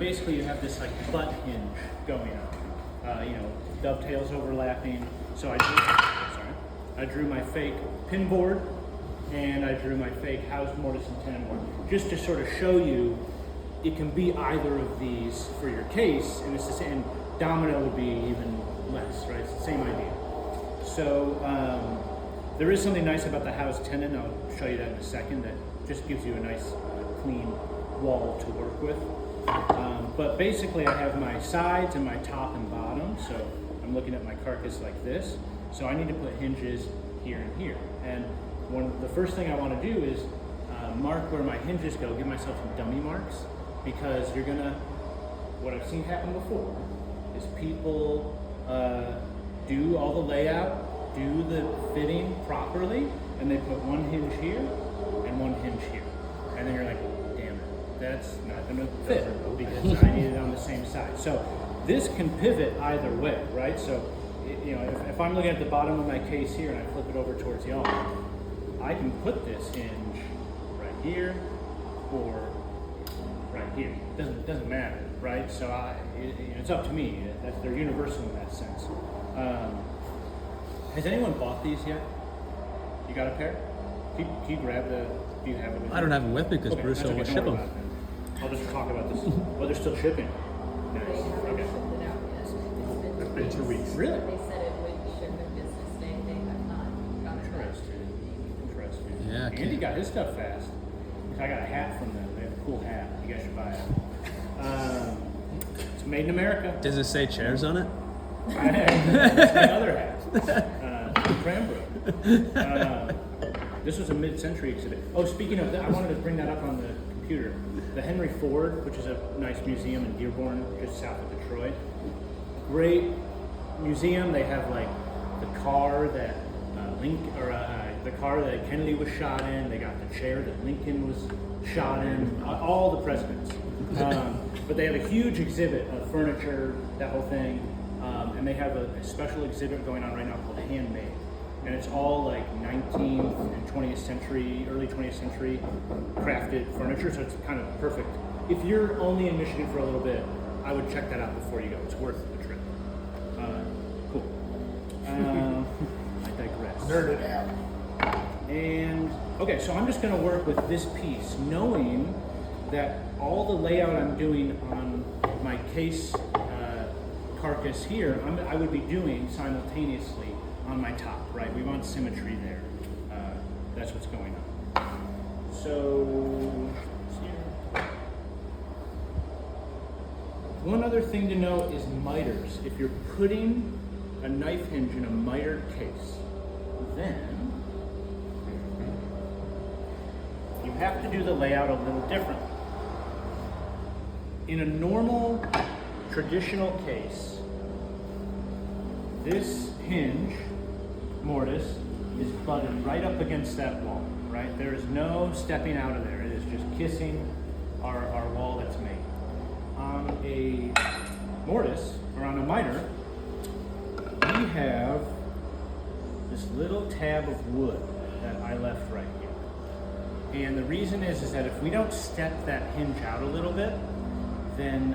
basically you have this like butt hinge going on. Dovetails overlapping. So I drew my fake pin board, and I drew my fake house mortise and tenon board, just to sort of show you it can be either of these for your case, and it's the same. Domino would be even less, right? It's the same idea. So there is something nice about the house tenon. I'll show you that in a second. That just gives you a nice clean wall to work with. But basically I have my sides and my top and bottom. So I'm looking at my carcass like this. So I need to put hinges here and here. And the first thing I want to do is mark where my hinges go, give myself some dummy marks, because what I've seen happen before is people do all the layout, do the fitting properly, and they put one hinge here and one hinge here. And then you're like, damn it, that's not gonna fit because I need it on the same side. So this can pivot either way, right? So, if I'm looking at the bottom of my case here and I flip it over towards y'all, I can put this hinge right here or right here. It doesn't matter, right? So it's up to me. They're universal in that sense. Has anyone bought these yet? You got a pair? Can you grab the? Do you have it with you? I don't have them with me because Bruce will ship them. I'll just talk about this. Oh, they're still shipping. Nice. Okay. It's been 2 weeks. Really? They said it would ship a business day. They have not gotten it back. Interesting. Yeah. Andy got his stuff fast. I got a hat from them. They have a cool hat. You guys should buy it. It's made in America. Does it say chairs on it? That's my other hat. Cranbrook. This was a mid-century exhibit. Oh, speaking of that, I wanted to bring that up on the computer. The Henry Ford, which is a nice museum in Dearborn, just south of Detroit. Great museum. They have like the car that the car that Kennedy was shot in. They got the chair that Lincoln was shot in. All the presidents. But they have a huge exhibit of furniture, that whole thing, and they have a special exhibit going on right now called Handmade. And it's all like 19th and 20th century, early 20th century crafted furniture, so it's kind of perfect. If you're only in Michigan for a little bit, I would check that out before you go. It's worth the trip. Cool. I digress. Nerd it out. And, okay, so I'm just gonna work with this piece, knowing that all the layout I'm doing on my case carcass here, I would be doing simultaneously on my top, right? We want symmetry there. That's what's going on. So, one other thing to note is miters. If you're putting a knife hinge in a mitered case, then you have to do the layout a little differently. In a normal, traditional case, this hinge mortise is butted right up against that wall, right? There is no stepping out of there. It is just kissing our wall that's made. On a mortise, or on a miter, we have this little tab of wood that I left right here. And the reason is that if we don't step that hinge out a little bit, then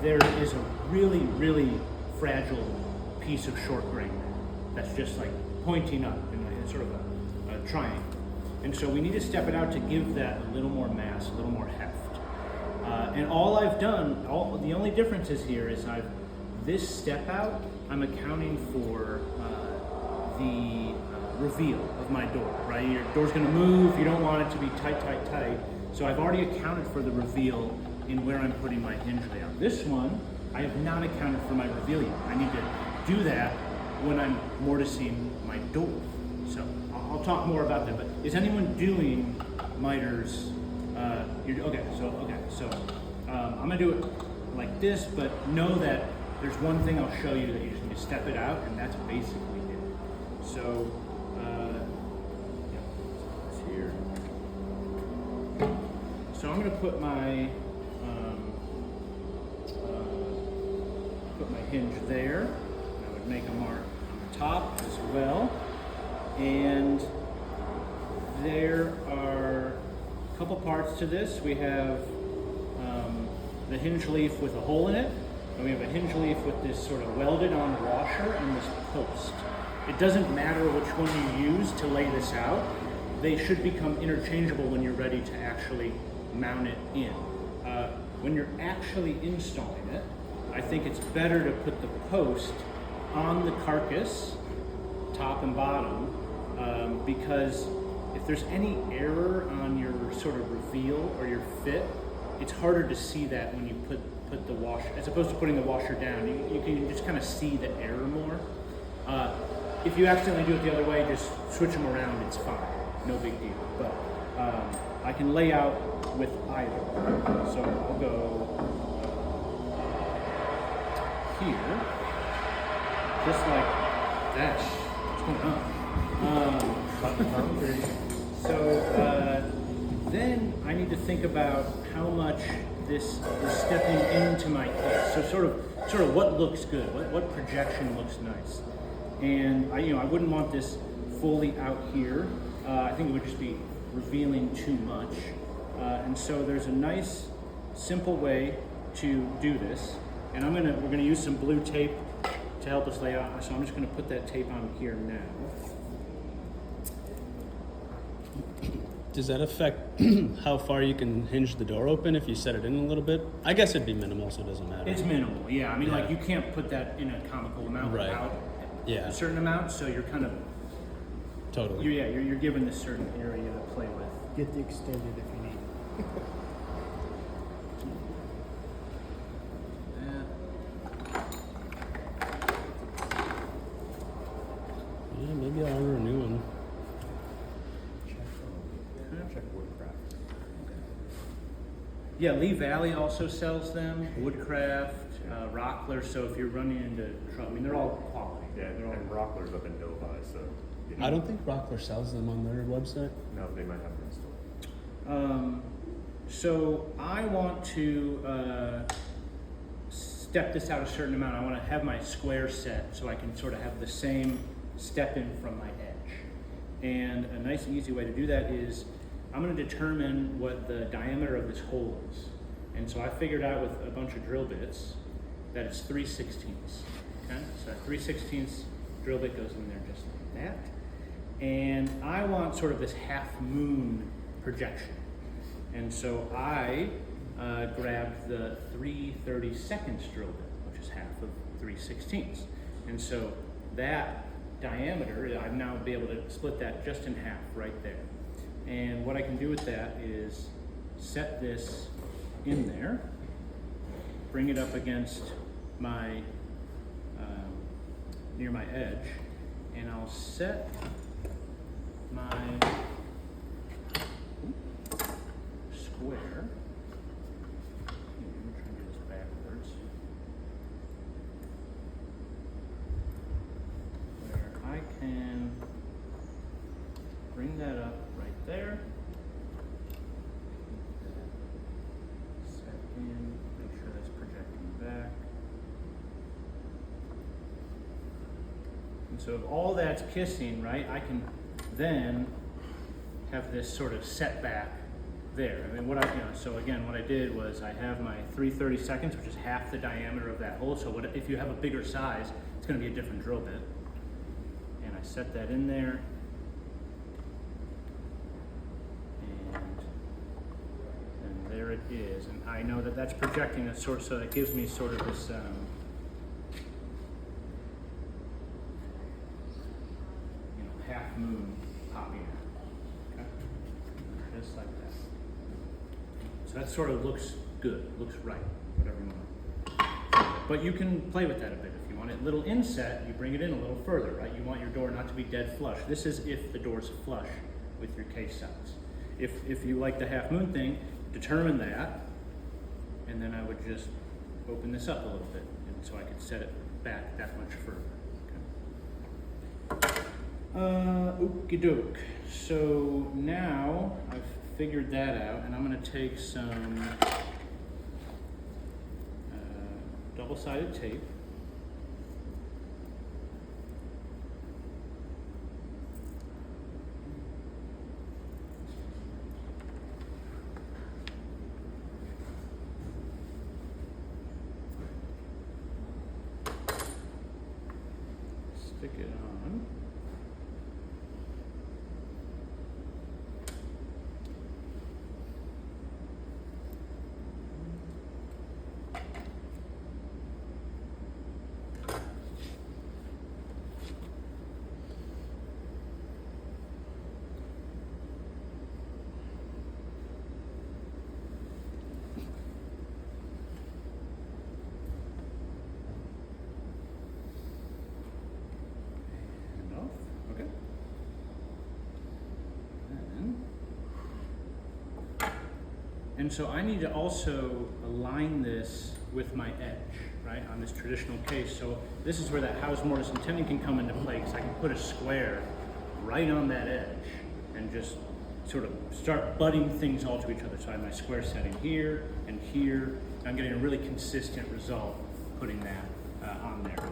there is a really, really fragile piece of short grain that's just like pointing up in sort of a triangle. And so we need to step it out to give that a little more mass, a little more heft. And all I've done, the only difference is here is this step out, I'm accounting for the reveal of my door, right? Your door's gonna move, you don't want it to be tight, tight, tight. So I've already accounted for the reveal in where I'm putting my hinge layout. This one, I have not accounted for my reveal yet. I need to do that when I'm mortising my door. So I'll talk more about that, but is anyone doing miters? So I'm gonna do it like this, but know that there's one thing I'll show you that you just need to step it out, and that's basically it. So, it's here. So I'm gonna put my hinge there. I would make a mark on the top as well. And there are a couple parts to this. We have the hinge leaf with a hole in it, and we have a hinge leaf with this sort of welded on washer and this post. It doesn't matter which one you use to lay this out. They should become interchangeable when you're ready to actually mount it in. When you're actually installing it, I think it's better to put the post on the carcass, top and bottom, because if there's any error on your sort of reveal or your fit, it's harder to see that when you put the washer, as opposed to putting the washer down. You can just kind of see the error more. If you accidentally do it the other way, just switch them around, it's fine. No big deal. But I can lay out with either. So I'll go here, just like that. What's going on? So then I need to think about how much this is stepping into my case. So sort of what looks good, what projection looks nice. And I wouldn't want this fully out here. I think it would just be revealing too much. And so there's a nice, simple way to do this. And we're gonna use some blue tape to help us lay out. So I'm just gonna put that tape on here now. Does that affect how far you can hinge the door open if you set it in a little bit? I guess it'd be minimal, so it doesn't matter. It's minimal, yeah. I mean, like, you can't put that in a comical amount Right. without Yeah. a certain amount, so you're kind of, Totally. you're given this certain area to play with. Get the extended if you need. Yeah, maybe I'll order a new one. Check Woodcraft. Yeah, Lee Valley also sells them, Woodcraft, Rockler, so if you're running into trouble, I mean, they're all quality. Yeah, They're all, and Rockler's up in Novi, so. I don't think Rockler sells them on their website. No, they might have them in store. So I want to step this out a certain amount. I want to have my square set so I can sort of have the same step in from my edge. And a nice easy way to do that is I'm going to determine what the diameter of this hole is. And so I figured out with a bunch of drill bits that it's 3/16. Okay, so that 3/16 drill bit goes in there just like that. And I want sort of this half moon projection. And so I grabbed the 3/32 drill bit, which is half of 3/16. And so that diameter, I've now be able to split that just in half right there. And what I can do with that is set this in there, bring it up against my, near my edge, and I'll set my square. I'm trying to do this backwards. Where I can bring that up right there. Set in, make sure that's projecting back. And so if all that's kissing, right, I can then have this sort of setback there. I mean, so again, what I did was I have my 3/32, which is half the diameter of that hole. So if you have a bigger size, it's going to be a different drill bit. And I set that in there. And there it is. And I know that that's projecting a sort, so that gives me sort of this, half moon popping out. Okay? Just like that. So that sort of looks good, looks right, whatever you want. But you can play with that a bit if you want it. Little inset, you bring it in a little further, right? You want your door not to be dead flush. This is if the door's flush with your case size. If you like the half moon thing, determine that, and then I would just open this up a little bit, and so I could set it back that much further. Okay. Okie doke. So now I've figured that out, and I'm going to take some double-sided tape. stick it on. And off. Okay. And so I need to also align this with my edge, right, on this traditional case. So this is where that house mortise and tenon can come into play, because I can put a square right on that edge and just sort of start butting things all to each other. So I have my square setting here and here. I'm getting a really consistent result putting that on there.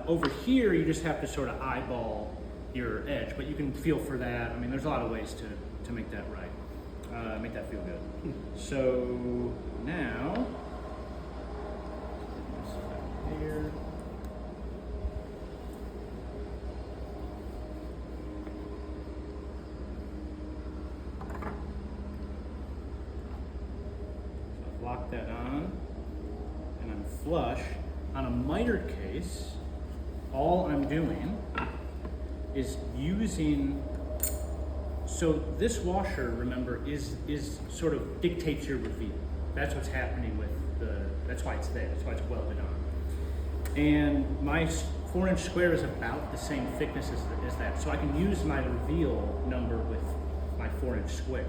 Over here, you just have to sort of eyeball your edge, but you can feel for that. I mean, there's a lot of ways to make that right, make that feel good. So now, here. Lock that on, and I'm flush. On a miter case, all I'm doing is using, so this washer, remember, is sort of dictates your reveal. That's what's happening with that's why it's there, that's why it's welded on. And my 4-inch square is about the same thickness as that, so I can use my reveal number with my 4-inch square.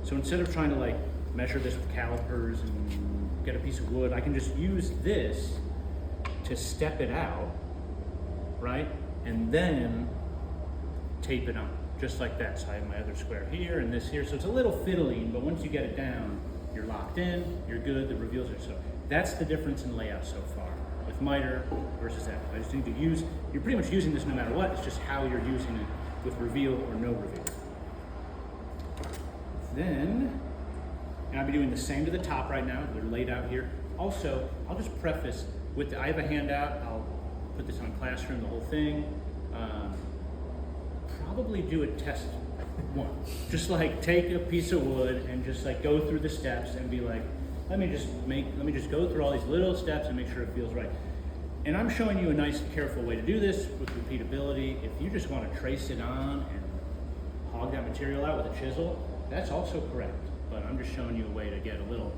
So instead of trying to like measure this with calipers and get a piece of wood, I can just use this to step it out, right? And then tape it on, just like that. So I have my other square here and this here. So it's a little fiddly, but once you get it down, you're locked in, you're good, the reveals are so. That's the difference in layout so far with miter versus that. I just need to use, you're pretty much using this no matter what, it's just how you're using it with reveal or no reveal. Then, and I'll be doing the same to the top right now. They're laid out here. Also, I'll just preface with I have a handout. I'll put this on Classroom, the whole thing. Probably do a test one. Just like take a piece of wood and just like go through the steps and be like, let me just go through all these little steps and make sure it feels right. And I'm showing you a nice, careful way to do this with repeatability. If you just want to trace it on and hog that material out with a chisel, that's also correct. But I'm just showing you a way to get a little,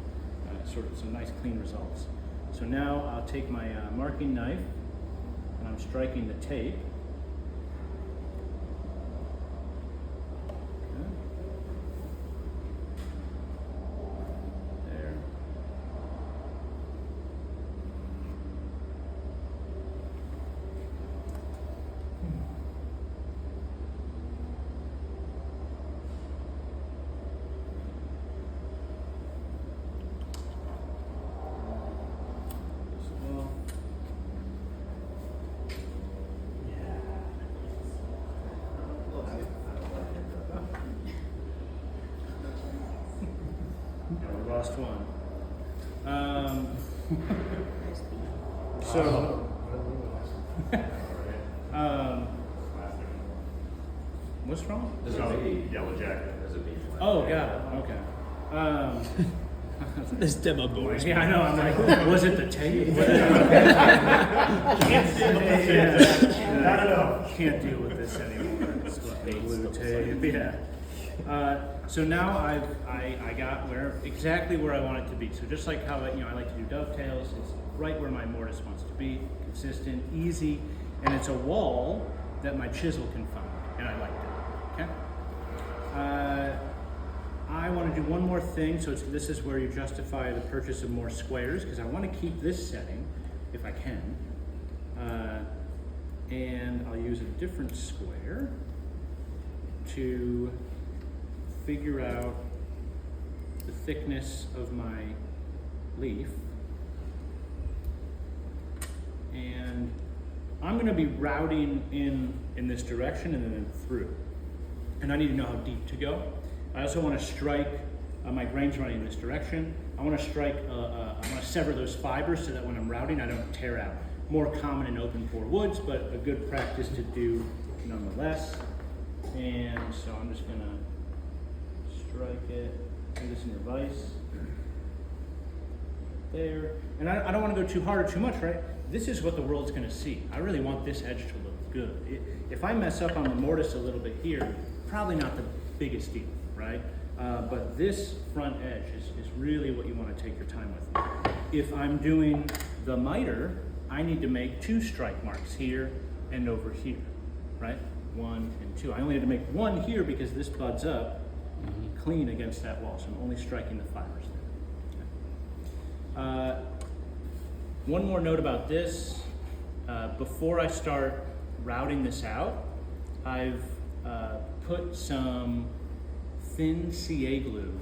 sort of some nice clean results. So now I'll take my marking knife and I'm striking the tape. Okay. There. Lost one. So, what's wrong? There's a yellow jacket. There's a B. Oh, got it. Okay. This demo board. Yeah, I know. I'm like, was it the tape? Can't deal with this anymore. It's blue tape. Yeah. So now I got exactly where I want it to be. So just like how I like to do dovetails, it's right where my mortise wants to be, consistent, easy, and it's a wall that my chisel can find, and I like that. Okay. I want to do one more thing. So this is where you justify the purchase of more squares, because I want to keep this setting if I can, and I'll use a different square to figure out the thickness of my leaf. And I'm going to be routing in this direction and then through. And I need to know how deep to go. I also want to strike, my grain's running in this direction. I want to strike, I want to sever those fibers so that when I'm routing, I don't tear out. more common in open pore woods, but a good practice to do nonetheless. And so I'm just gonna strike it, do this in your vise. There. And I don't want to go too hard or too much, right? This is what the world's going to see. I really want this edge to look good. If I mess up on the mortise a little bit here, probably not the biggest deal, right? But this front edge is really what you want to take your time with. If I'm doing the miter, I need to make 2 strike marks here and over here, right? 1 and 2. I only need to make 1 here because this buds up clean against that wall, so I'm only striking the fibers there. One more note about this. Before I start routing this out, I've put some thin CA glue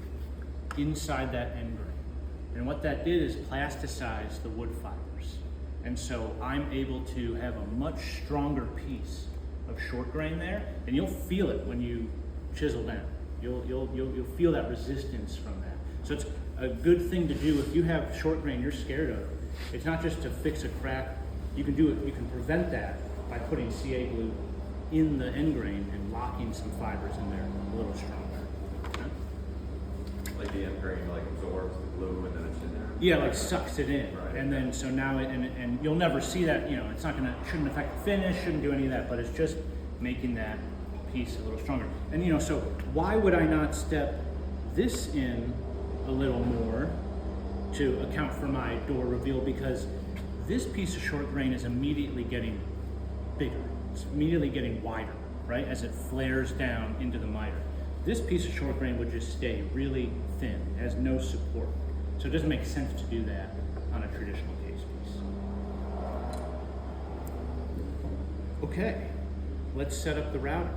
inside that end grain. And what that did is plasticize the wood fibers. And so I'm able to have a much stronger piece of short grain there, and you'll feel it when you chisel down. You'll feel that resistance from that. So it's a good thing to do if you have short grain you're scared of. It's not just to fix a crack. You can do it. You can prevent that by putting CA glue in the end grain and locking some fibers in there a little stronger. Okay? Like the end grain like absorbs the glue and then it's in there. Yeah, like sucks it in, Right. and then so now and you'll never see that. You know, it's not shouldn't affect the finish, shouldn't do any of that, but it's just making that piece a little stronger. And you know, so why would I not step this in a little more to account for my door reveal? Because this piece of short grain is immediately getting bigger. It's immediately getting wider, right? As it flares down into the miter. This piece of short grain would just stay really thin, has no support. So it doesn't make sense to do that on a traditional case piece. Okay, let's set up the router.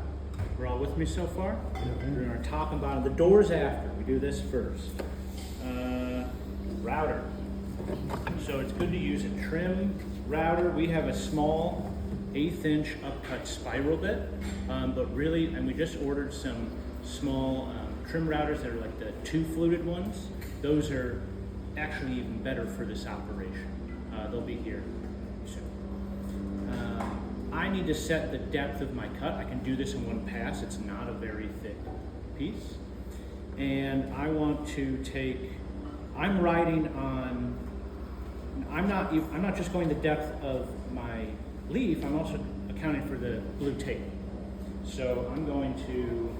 We're all with me so far? We're doing our top and bottom. The door's after. We do this first. Router. So it's good to use a trim router. We have a small 1/8 inch upcut spiral bit, but really, and we just ordered some small trim routers that are like the 2 fluted ones. Those are actually even better for this operation. They'll be here soon. I need to set the depth of my cut. I can do this in one pass. It's not a very thick piece. And I want to take, I'm writing on, I'm not just going the depth of my leaf, I'm also accounting for the blue tape. So I'm going to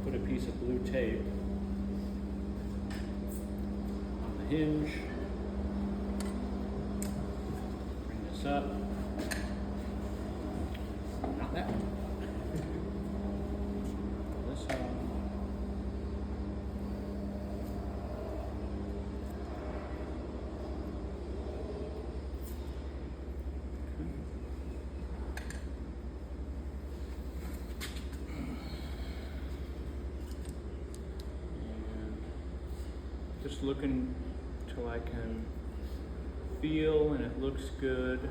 put a piece of blue tape on the hinge. Bring this up. Not that one. This one. Just looking till I can feel and it looks good.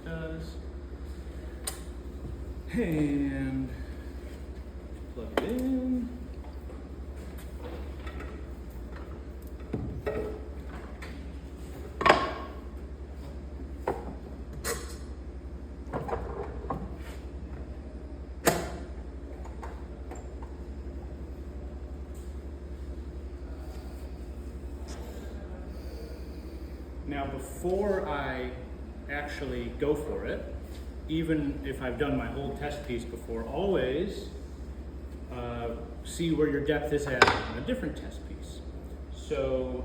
Does. And plug it in. Now, before I actually go for it, even if I've done my whole test piece before, always see where your depth is at on a different test piece. So,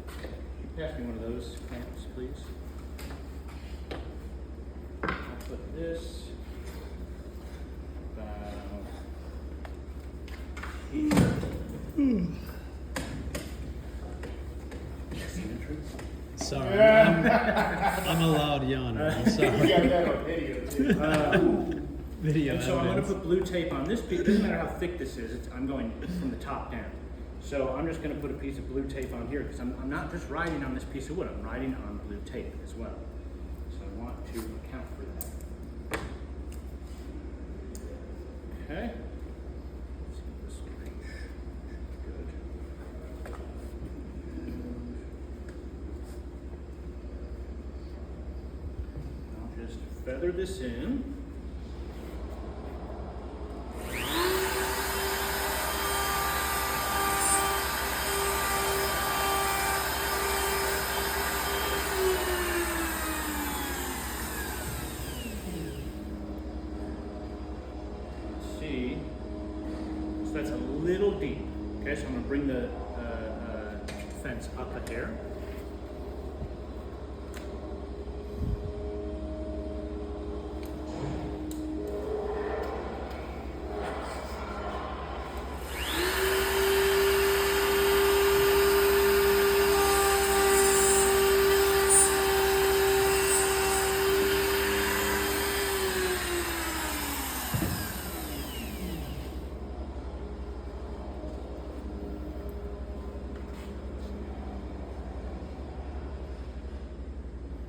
can you pass me one of those clamps, please? I'll put this about Sorry, I'm a loud yawner. I'm sorry. Yeah, that on video too. video And so I'm going to evidence. put blue tape on this piece. It doesn't matter how thick this is. I'm going from the top down. So I'm just going to put a piece of blue tape on here because I'm not just writing on this piece of wood. I'm writing on blue tape as well. So I want to account for that. Okay. Let's see if this will reach. Good. I'll just feather this in. See, so that's a little deep. Okay, so I'm gonna bring the fence up a hair.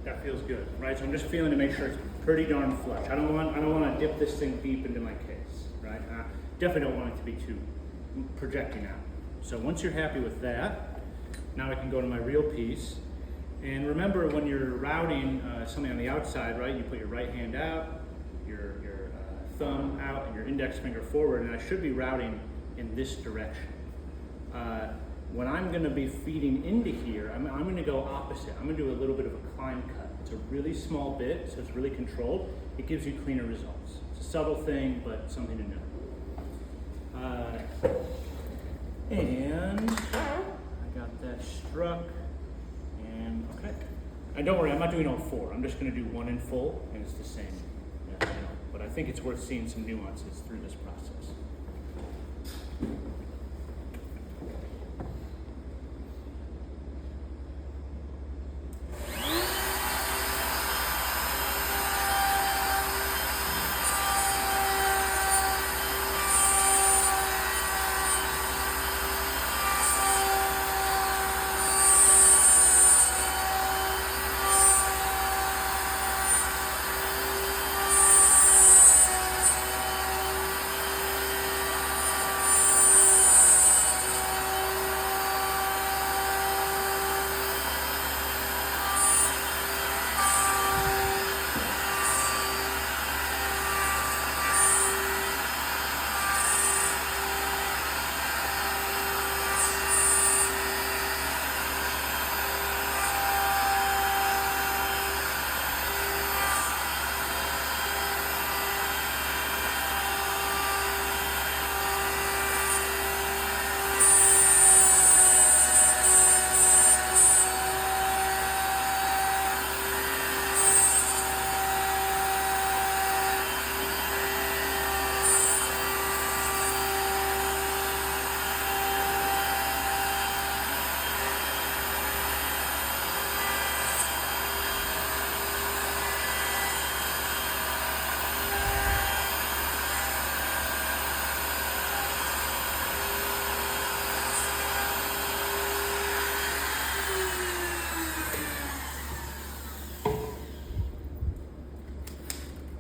That feels good, right? So I'm just feeling to make sure it's pretty darn flush. I don't want to dip this thing deep into my case, right? I definitely don't want it to be too projecting out. So once you're happy with that, now I can go to my real piece. And remember, when you're routing something on the outside, right? You put your right hand out, your thumb out, and your index finger forward. And I should be routing in this direction. When I'm going to be feeding into here, I'm going to go opposite. I'm going to do a little bit of a climb cut. It's a really small bit, so it's really controlled. It gives you cleaner results. It's a subtle thing, but something to know. And I got that struck. And okay. And don't worry, I'm not doing all four. I'm just going to do one in full, and it's the same. Yeah, I know. But I think it's worth seeing some nuances through this process.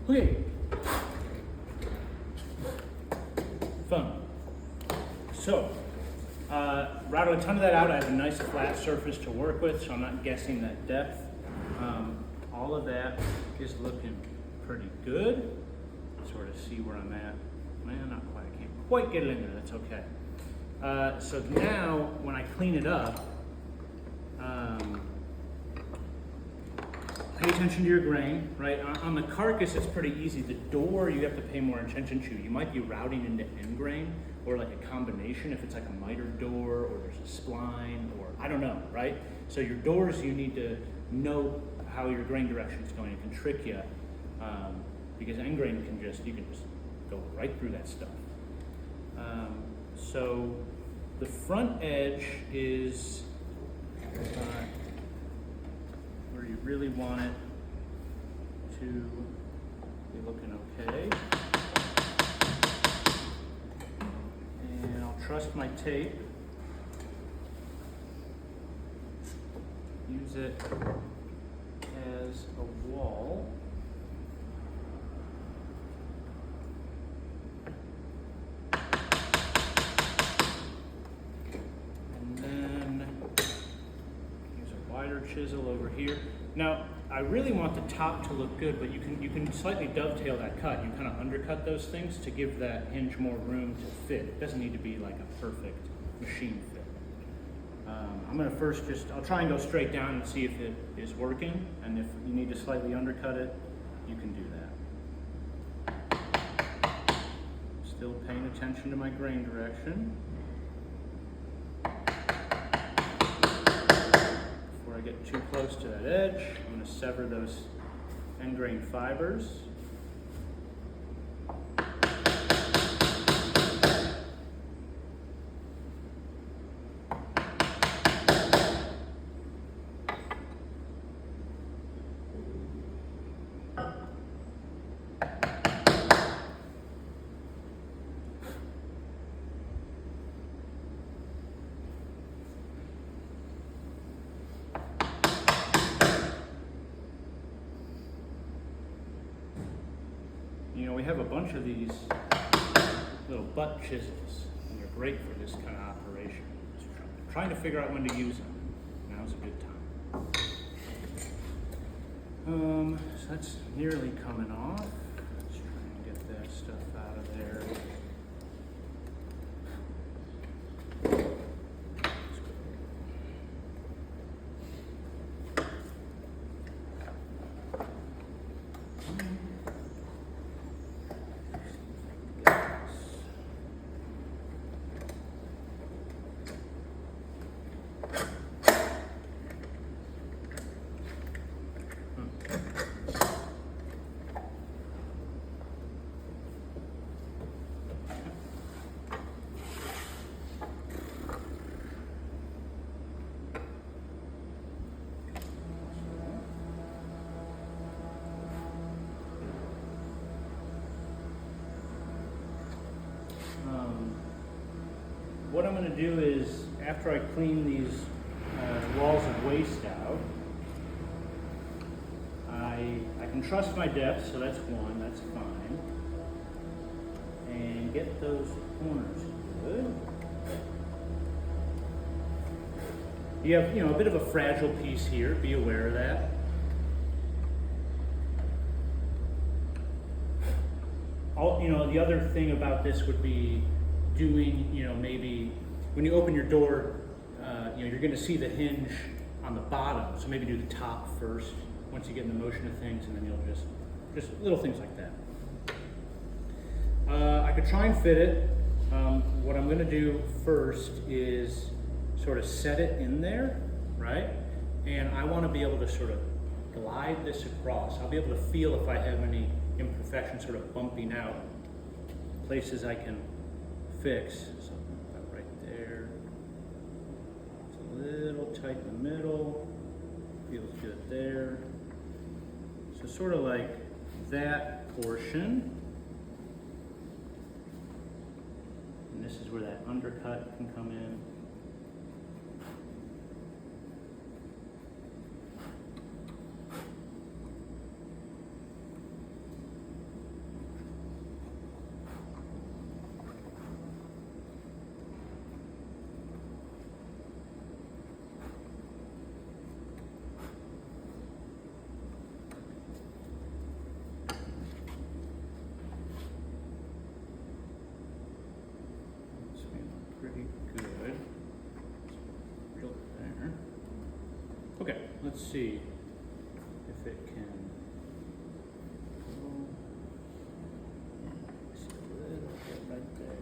Okay. Fun. So, routed a ton of that out. I have a nice flat surface to work with, so I'm not guessing that depth. All of that is looking pretty good. Sort of see where I'm at. Well, not quite. I can't quite get it in there. That's okay. So now, when I clean it up, pay attention to your grain, right? On the carcass, it's pretty easy. The door, you have to pay more attention to. You might be routing into end grain, or like a combination, if it's like a miter door, or there's a spline, or I don't know, right? So your doors, you need to know how your grain direction is going. It can trick you, because end grain you can just go right through that stuff. So the front edge is where you really want it to be looking okay. trust my tape. Use it as a wall. And then use a wider chisel over here. Now, I really want the top to look good, but you can slightly dovetail that cut. You kind of undercut those things to give that hinge more room to fit. It doesn't need to be like a perfect machine fit. I'm gonna first I'll try and go straight down and see if it is working, and if you need to slightly undercut it, you can do that. Still paying attention to my grain direction. Before I get too close to that edge, I'm gonna sever those end grain fibers. You know, we have a bunch of these little butt chisels, and they're great for this kind of operation. Just trying to figure out when to use them. Now's a good time. So that's nearly coming off. Let's try and get that stuff out of there. What I'm going to do is, after I clean these walls of waste out, I can trust my depth, so that's one, that's fine. And get those corners good. You have, a bit of a fragile piece here, be aware of that. The other thing about this would be doing, maybe when you open your door, you're going to see the hinge on the bottom, so maybe do the top first once you get in the motion of things, and then you'll just little things like that. I could try and fit it. What I'm going to do first is sort of set it in there, right? And I want to be able to sort of glide this across. I'll be able to feel if I have any imperfections sort of bumping out, places I can fix. So about right there. It's a little tight in the middle. Feels good there. So sort of like that portion. And this is where that undercut can come in. Pretty good. Drill it there. Okay, let's see if it can go. See a little bit right there.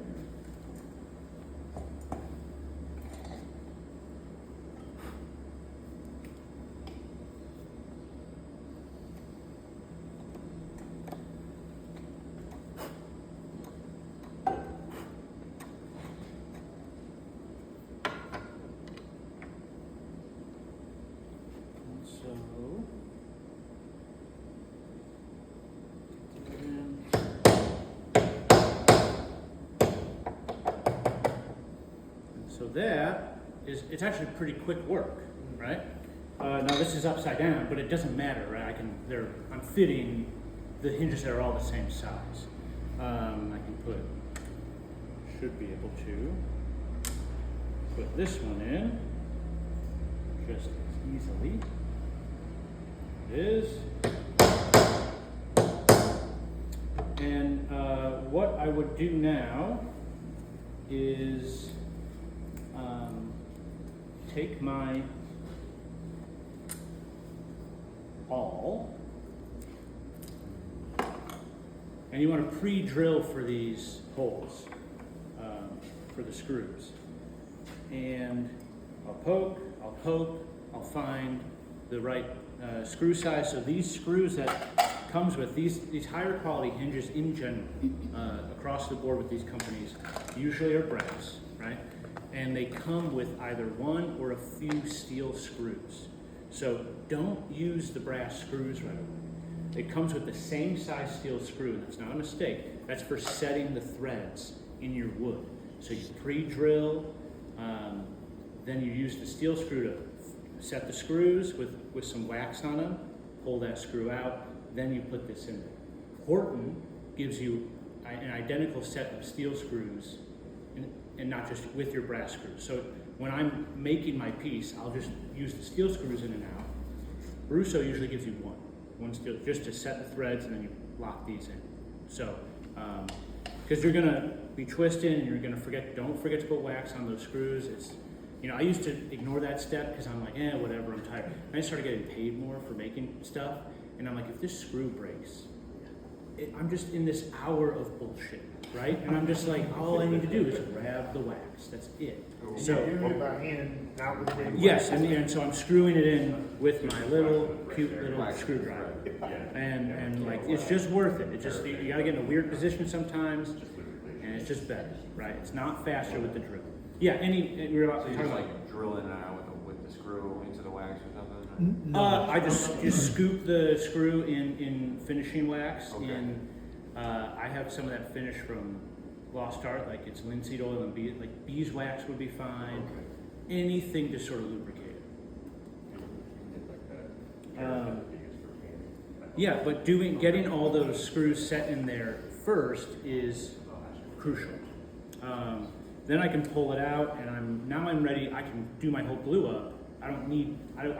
So So that is, it's actually pretty quick work, right? Now this is upside down, but it doesn't matter, right? I'm fitting the hinges that are all the same size. I can should be able to put this one in just as easily. It is. And what I would do now is take my awl, and you want to pre-drill for these holes for the screws. And I'll poke, I'll find the right screw size. So these screws that comes with these higher quality hinges in general across the board with these companies usually are brass, right? And they come with either one or a few steel screws. So don't use the brass screws right away. It comes with the same size steel screw, and that's not a mistake. That's for setting the threads in your wood. So you pre-drill, then you use the steel screw to set the screws with some wax on them, pull that screw out, then you put this in there. Horton gives you an identical set of steel screws and not just with your brass screws. So when I'm making my piece, I'll just use the steel screws in and out. Russo usually gives you one steel, just to set the threads, and then you lock these in. So, because you're gonna be twisting and you're gonna don't forget to put wax on those screws. I used to ignore that step because I'm like, whatever, I'm tired. And I started getting paid more for making stuff, and I'm like, if this screw breaks, I'm just in this hour of bullshit, right? And I'm just like, all I need to do is grab the wax. That's it. So you're doing it by hand, not with the Yes, and so I'm screwing it in with my cute little screwdriver, and like it's just worth it. It just you gotta get in a weird position sometimes, and it's just better, right? It's not faster with the drill. Yeah, we're about So to you talk just about. like drill in and out with the screw into the wax or something? I just scoop the screw in finishing wax. Okay. I have some of that finish from Lost Art, like it's linseed oil and beeswax would be fine. Okay. Anything to sort of lubricate it. Yeah, but getting all those screws set in there first is crucial. Then I can pull it out, and I'm ready. I can do my whole glue up. I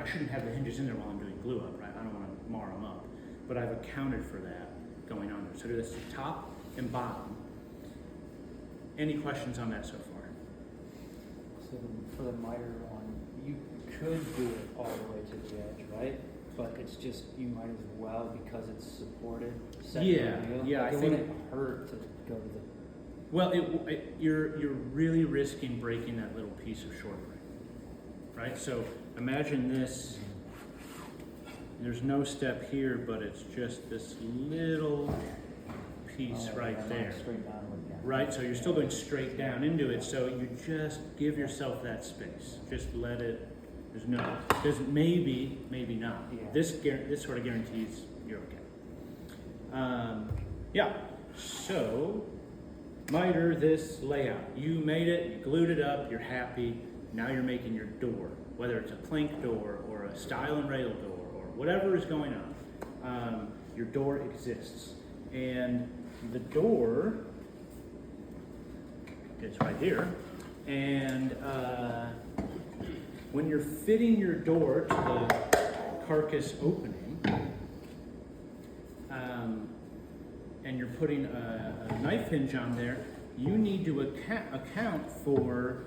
shouldn't have the hinges in there while I'm doing glue up, right? I don't want to mar them up, but I've accounted for that going on there. So do this top and bottom. Any questions on that so far? So for the miter one, you could do it all the way to the edge, right? But it's just, you might as well, because it's supported. Yeah, I it think wouldn't hurt to go to the. Well, you're really risking breaking that little piece of short ring, right? So imagine this. There's no step here, but it's just this little piece right there. Straight downward, yeah. Right, so you're still going straight down into it, so you just give yourself that space. Just let it, there's maybe not. Yeah. This sort of guarantees you're okay. Yeah, so miter this layout. You made it, you glued it up, you're happy. Now you're making your door, whether it's a plank door or a stile and rail door or whatever is going on. Your door exists. And the door is right here. And when you're fitting your door to the carcass opening, and you're putting a knife hinge on there, you need to account for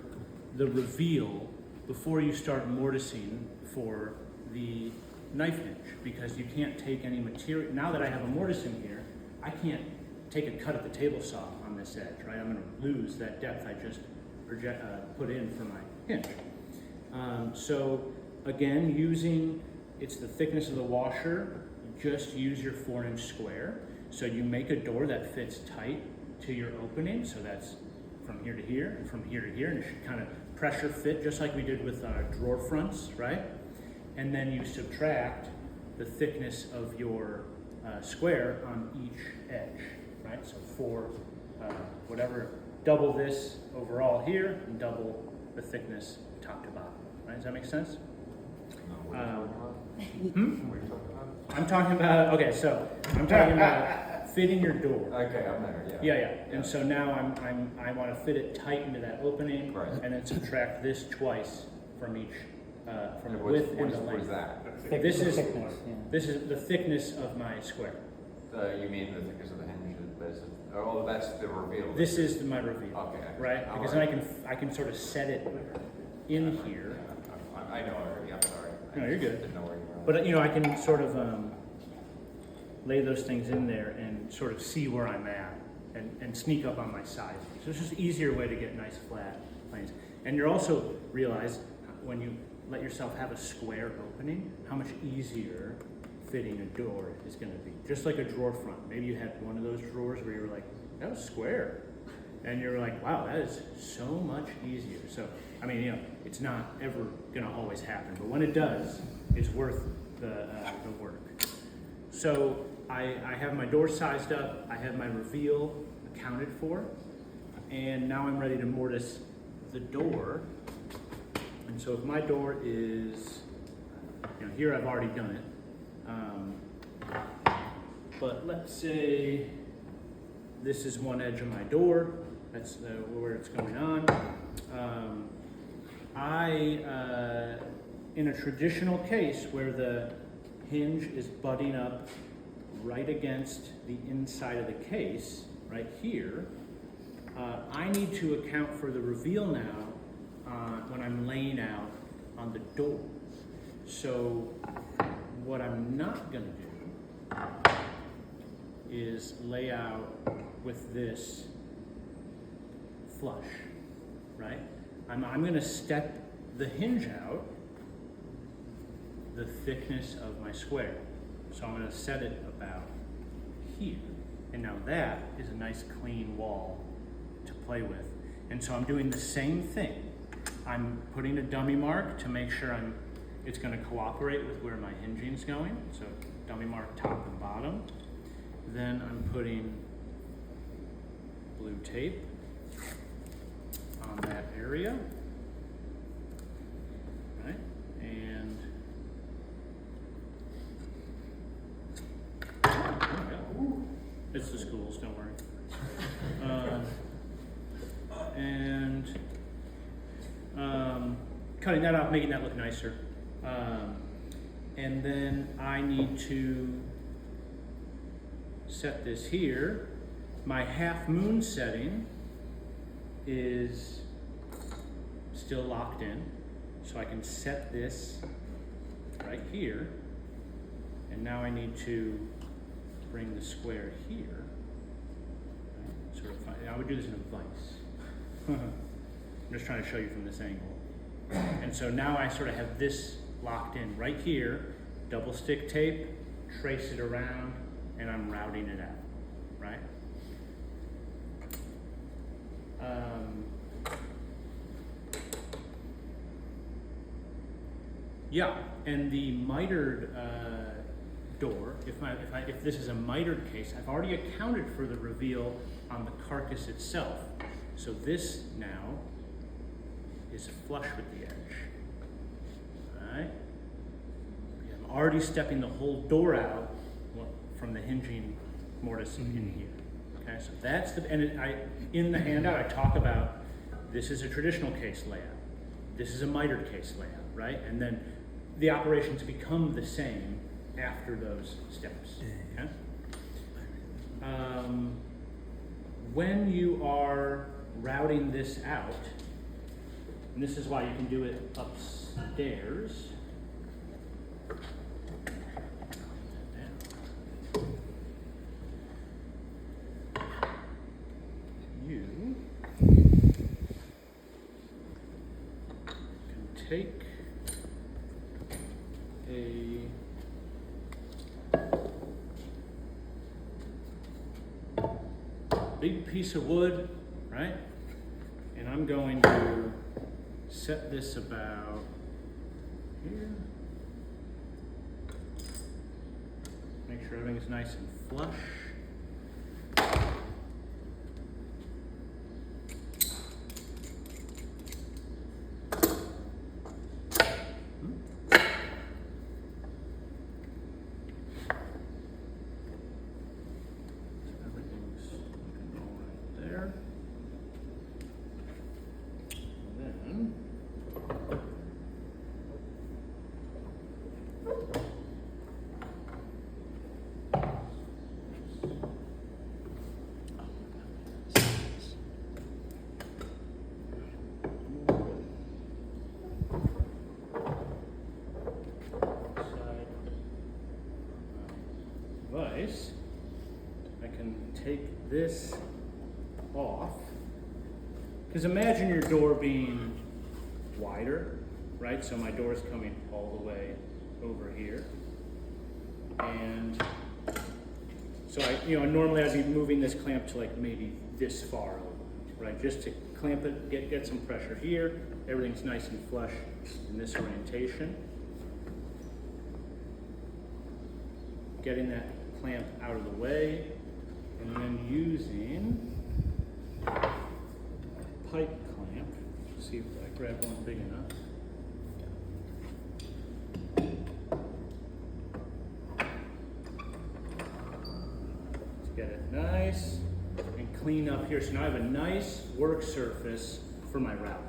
the reveal before you start mortising for the knife hinge, because you can't take any material. Now that I have a mortise in here, I can't take a cut at the table saw on this edge, right? I'm going to lose that depth I just put in for my hinge. So again, it's the thickness of the washer, just use your 4-inch square. So you make a door that fits tight to your opening, so that's from here to here and from here to here, and it should kind of pressure fit just like we did with our drawer fronts, right? And then you subtract the thickness of your square on each edge, right? So double this overall here and double the thickness top to bottom. Right? Does that make sense? No, what are you talking about? What are you talking about? I'm talking about, okay, so I'm talking about fitting your door. Okay, I'm there, yeah. Yeah. And so now I want to fit it tight into that opening, Right. and then subtract this twice from each, from the And width and what the is length. that? This is thickness, yeah. this is the thickness of my square. You mean the thickness of the hinge? Oh, that's the reveal. This is my reveal, Okay. right? All Because right. then I can sort of set it in here. Yeah, I know already, I'm sorry. No, you're good. Didn't know where you were. But I can sort of lay those things in there and sort of see where I'm at and sneak up on my size. So it's just an easier way to get nice flat planes. And you also realize when you let yourself have a square opening, how much easier fitting a door is going to be. Just like a drawer front. Maybe you had one of those drawers where you were like, that was square. And you're like, wow, that is so much easier. So, I mean, it's not ever going to always happen, but when it does, it's worth the work. So I have my door sized up, I have my reveal accounted for, and now I'm ready to mortise the door. And so if my door is, here I've already done it, but let's say this is one edge of my door, that's where it's going on. In a traditional case where the hinge is butting up right against the inside of the case, right here, I need to account for the reveal now when I'm laying out on the door. So what I'm not going to do is lay out with this flush, right? I'm going to step the hinge out the thickness of my square. So I'm going to set it about here. And now that is a nice clean wall to play with. And so I'm doing the same thing. I'm putting a dummy mark to make sure it's going to cooperate with where my hinging is going. So dummy mark top and bottom. Then I'm putting blue tape on that area. Right? And it's the schools, don't worry. Cutting that off, making that look nicer. And then I need to set this here. My half moon setting is still locked in, so I can set this right here. And now I need to bring the square here. Right, sort of, I would do this in a vise. I'm just trying to show you from this angle. And so now I sort of have this locked in right here, double stick tape, trace it around, and I'm routing it out, right? Yeah, and the mitered door, if this is a mitered case, I've already accounted for the reveal on the carcass itself. So this now is flush with the edge. All right? I'm already stepping the whole door out from the hinging mortise in here. Okay, so that's in the handout I talk about this is a traditional case layout. This is a mitered case layout, right? And then the operations become the same after those steps. Okay? When you are routing this out, and this is why you can do it upstairs. You can take a big piece of wood, right? And I'm going to set this about here. Make sure everything's nice and flush. take this off. Because imagine your door being wider, right? So my door is coming all the way over here. And so normally I'd be moving this clamp to like maybe this far over, right? Just to clamp it, get some pressure here. Everything's nice and flush in this orientation. Getting that clamp out of the way, and then using a pipe clamp. See if I grab one big enough. Let's get it nice and clean up here. So now I have a nice work surface for my router.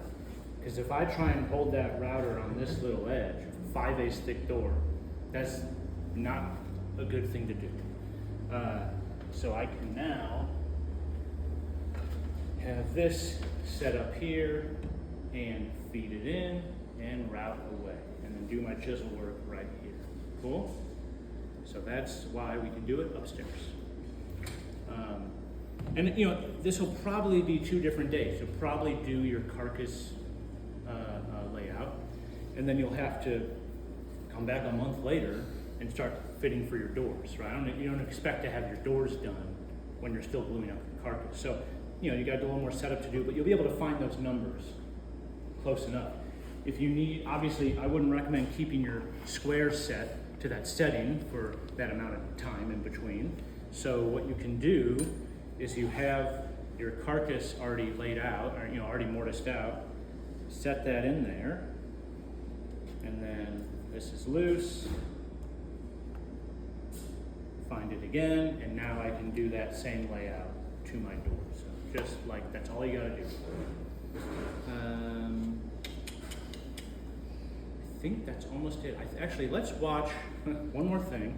Because if I try and hold that router on this little edge, 5/8 thick door, that's not a good thing to do. So I can now have this set up here and feed it in and route away, and then do my chisel work right here. Cool? So that's why we can do it upstairs. And this will probably be 2 different days. You'll probably do your carcass layout, and then you'll have to come back a month later and start fitting for your doors, right? You don't expect to have your doors done when you're still gluing up the carcass. So, you got a little more setup to do, but you'll be able to find those numbers close enough. If you need, obviously, I wouldn't recommend keeping your square set to that setting for that amount of time in between. So what you can do is you have your carcass already laid out, or already mortised out, set that in there, and then this is loose. Find it again, and now I can do that same layout to my door. So just like, that's all you gotta do. I think that's almost it. Actually, let's watch one more thing.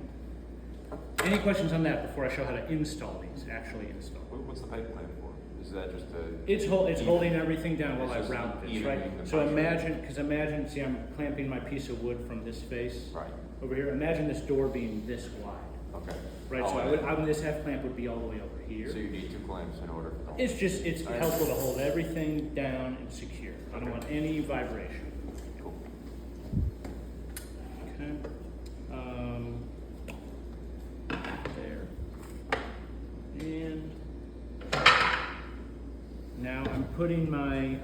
Any questions on that before I show how to install these, actually install? What's the pipe clamp for? Is that just a? It's holding everything down while I It's just route this, evening right? the So pressure. imagine, see, I'm clamping my piece of wood from this face Right. over here. Imagine this door being this wide, Okay. right? So this half clamp would be all the way over here. So you need 2 clamps in order for the. It's helpful to hold everything down and secure. I don't want any vibration. Cool. Okay. There. And now I'm putting my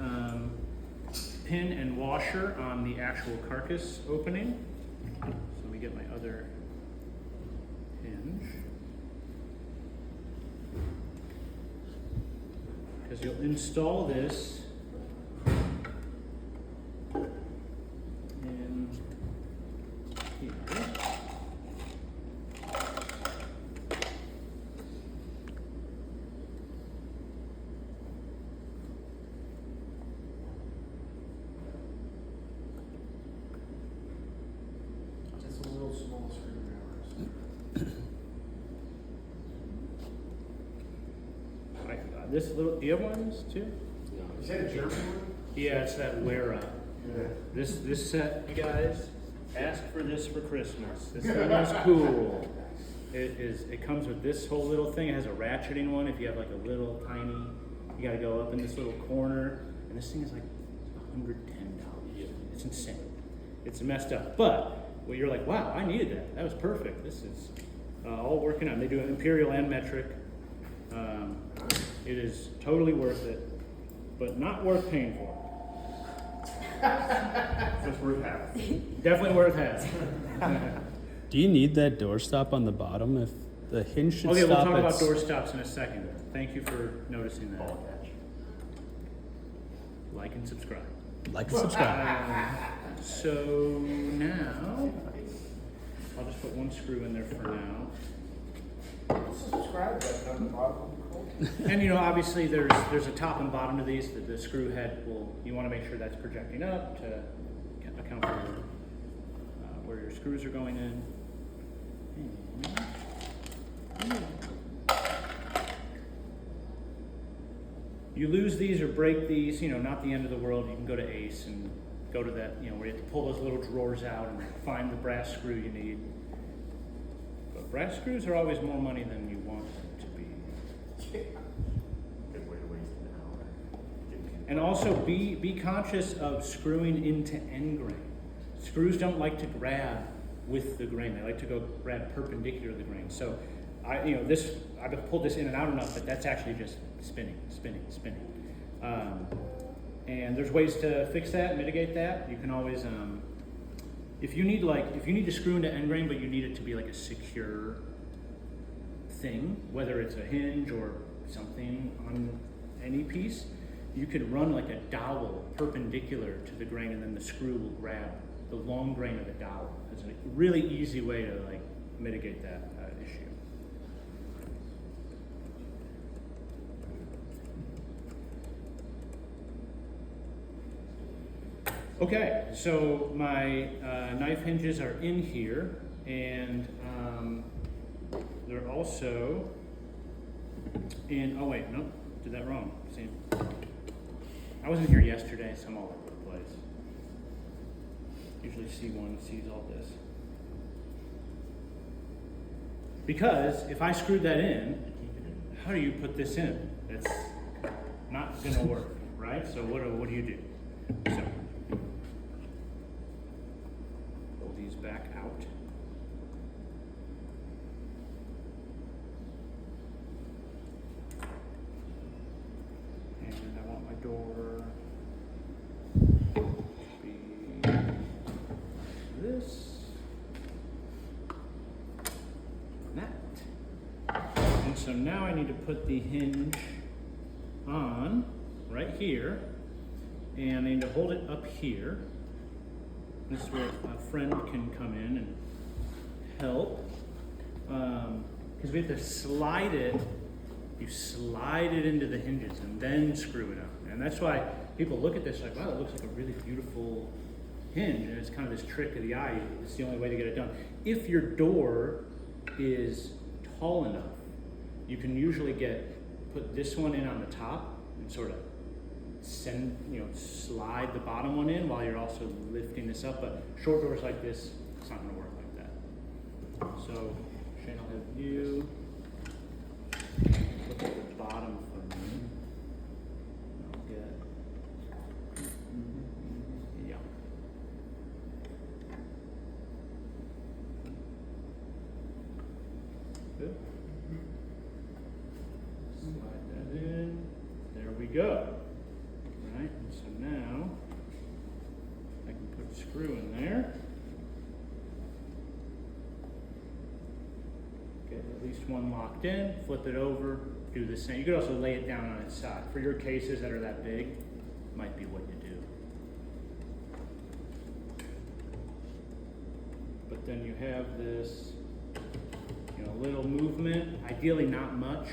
pin and washer on the actual carcass opening. So let me get my other hinge. Because you'll install this in here. Just a little small screwdrivers. This little, do you have one of these too? Is that a German one? Yeah, it's that wear up. Yeah. This set, you guys, ask for this for Christmas. This thing is cool. It comes with this whole little thing. It has a ratcheting one. If you have like a little tiny, you gotta go up in this little corner. And this thing is like $110. It's insane. It's messed up. But well, you're like, wow, I needed that. That was perfect. This is all working out. They do imperial and metric. It is totally worth it, but not worth paying for. Just worth having. Definitely worth having. Do you need that door stop on the bottom if the hinge should Okay, stop we'll talk at about door stops in a second. Thank you for noticing that. Like and subscribe. like and subscribe? So now, I'll just put one screw in there for now. Subscribe button on the bottom of the code. And obviously there's a top and bottom to these. The screw head you want to make sure that's projecting up to account for where your screws are going in. You lose these or break these, not the end of the world. You can go to Ace and go to that, where you have to pull those little drawers out and find the brass screw you need. But brass screws are always more money than you want them to be. Good way to waste an hour. And also be conscious of screwing into end grain. Screws don't like to grab with the grain. They like to go grab perpendicular to the grain. So I've pulled this in and out enough that that's actually just spinning. And there's ways to fix that, mitigate that. You can always, if you need to screw into end grain, but you need it to be like a secure thing, whether it's a hinge or something on any piece, you could run like a dowel perpendicular to the grain, and then the screw will grab the long grain of the dowel. It's a really easy way to like mitigate that issue. Okay, so my knife hinges are in here, and they're also in, oh wait, nope, did that wrong. See, I wasn't here yesterday, so I'm all over the place. Usually C1 sees all this. Because if I screwed that in, how do you put this in? That's not gonna work, right? So what do you do? So, pull these back out. And I want my door to be this. That. And so now I need to put the hinge on right here, and I need to hold it up here. This is where a friend can come in and help, because we have to slide it. You slide it into the hinges and then screw it up, and that's why people look at this like, wow, it looks like a really beautiful hinge, and it's kind of this trick of the eye. It's the only way to get it done. If your door is tall enough, you can usually put this one in on the top and sort of slide the bottom one in while you're also lifting this up. But short doors like this, it's not going to work like that. So Shane, I'll have you look at the bottom for me. I'll get, yeah. Good. Slide that in. There we go. Right, and so now I can put a screw in there. Get at least one locked in, flip it over, do the same. You could also lay it down on its side. For your cases that are that big, might be what you do. But then you have this, little movement, ideally not much,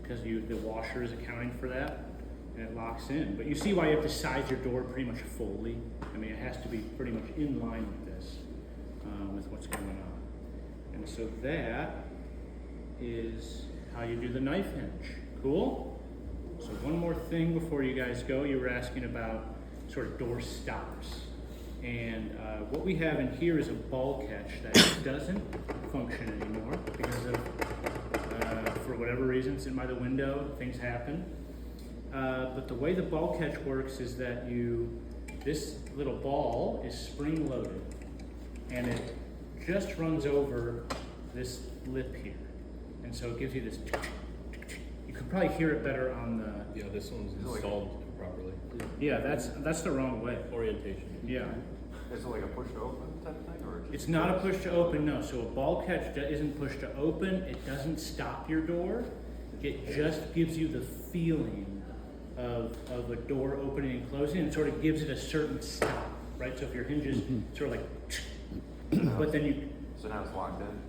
because the washer is accounting for that, and it locks in. But you see why you have to size your door pretty much fully. I mean, it has to be pretty much in line with this, with what's going on. And so that is how you do the knife hinge. Cool? So one more thing before you guys go. You were asking about sort of door stops. And what we have in here is a ball catch that doesn't function anymore because of, for whatever reason, it's in by the window, things happen. But the way the ball catch works is that this little ball is spring loaded, and it just runs over this lip here. And so it gives you this, you could probably hear it better on the, Yeah, this one's installed properly. yeah, that's the wrong way. Orientation. Yeah. Is it like a push to open type of thing, or? It's not a push to open, no. So a ball catch isn't push to open. It doesn't stop your door. It just gives you the feeling of a door opening and closing, and sort of gives it a certain stop, right? So if your hinge is sort of like, but then So now it's locked in?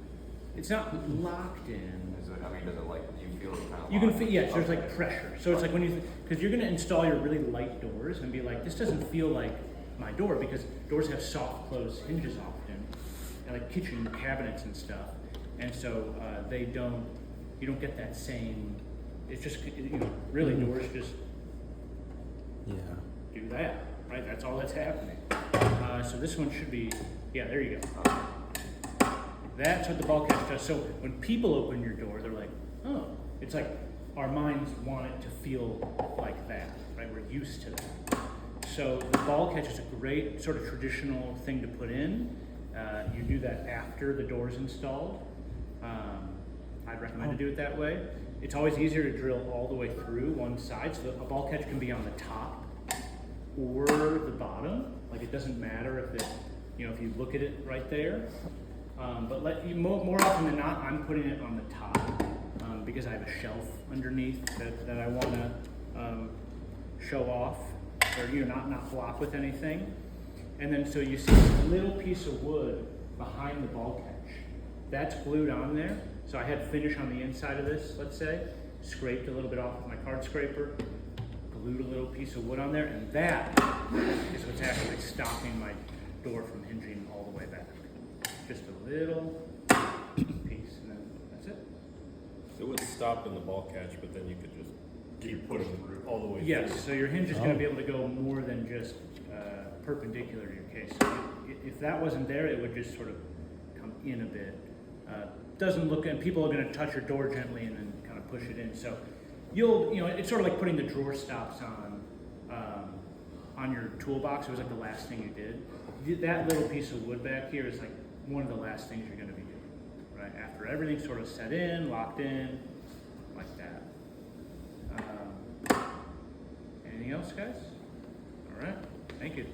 it's not locked in. Does it like, do you feel it kind of You can locked feel, in? yes, there's Okay. like pressure. So it's like because you're going to install your really light doors and be like, this doesn't feel like my door, because doors have soft close hinges often, and like kitchen cabinets and stuff. And so you don't get that same, it's just, really doors just do that, right? That's all that's happening. So this one should be, yeah, there you go. That's what the ball catch does. So when people open your door, they're like, oh, It's like our minds want it to feel like that, right? We're used to that. So the ball catch is a great sort of traditional thing to put in. You do that after the door's installed. I'd recommend to do it that way. It's always easier to drill all the way through one side, so that a ball catch can be on the top or the bottom. Like it doesn't matter if it, if you look at it right there. But more often than not, I'm putting it on the top because I have a shelf underneath that I want to show off or not block with anything. And then so you see this little piece of wood behind the ball catch. That's glued on there. So I had finish on the inside of this, let's say, scraped a little bit off with my card scraper, glued a little piece of wood on there, and that is what's actually stopping my door from hinging all the way back. Just a little piece, and then that's it. It would stop in the ball catch, but then you could just keep pushing through all the way Yes, through. so your hinge is going to be able to go more than just perpendicular to your case. So if that wasn't there, it would just sort of come in a bit. Doesn't look, and people are going to touch your door gently and then kind of push it in. So it's sort of like putting the drawer stops on your toolbox. It was like the last thing you did. That little piece of wood back here is like one of the last things you're going to be doing, right? After everything's sort of set in, locked in, like that. Anything else, guys? All right, thank you.